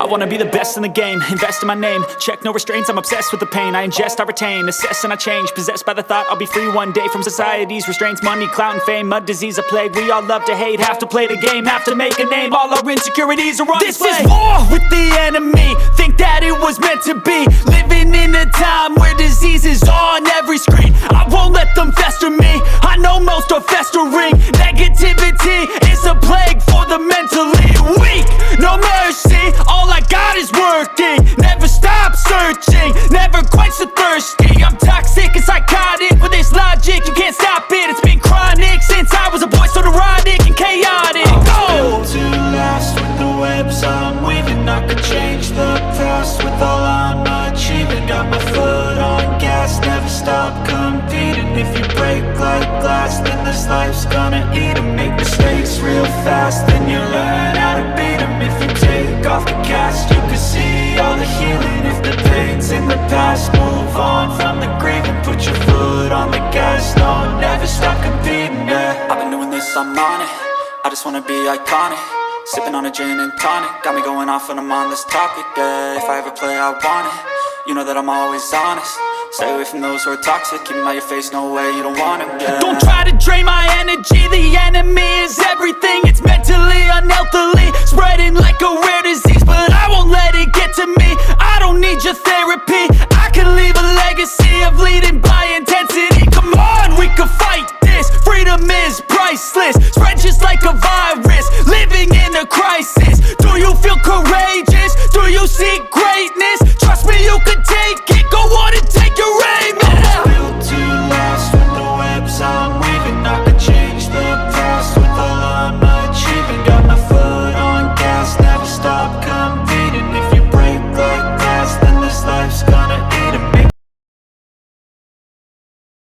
I wanna be the best in the game, invest in my name. Check no restraints, I'm obsessed with the pain. I ingest, I retain, assess and I change. Possessed by the thought I'll be free one day from society's restraints. Money, clout and fame, mud, disease, a plague. We all love to hate, have to play the game, have to make a name. All our insecurities are on display. This is war with the enemy, think that it was meant to be. Living in a time where disease is on every screen. I won't let them fester me, I know most are festering. Negativity is a plague for the mentally weak. No mercy, all I got is working. Never stop searching, never quench the thirsty. I'm toxic and psychotic, with this logic you can't stop it. It's been chronic since I was a boy, so neurotic and chaotic. Built to last with the webs I'm weaving. I could change the past with all I'm achieving. Got my foot on gas, never stop competing. If you break like glass, then this life's gonna eat 'em. Make mistakes real fast, then you learn how to beat 'em. If you take off the cast, you can see all the healing. If the pain's in the past, move on from the grieving. Put your foot on the gas, no, never stop competing, yeah. I've been doing this, I'm on it. I just wanna be iconic. Sipping on a gin and tonic, got me going off when I'm on this topic, yeah. If I ever play, I want it. You know that I'm always honest. Stay away from those who are toxic. Keep them out your face, no way, you don't want them, yeah. Don't try to drain my energy. The enemy is everything. It's mentally, unhealthily, spreading like a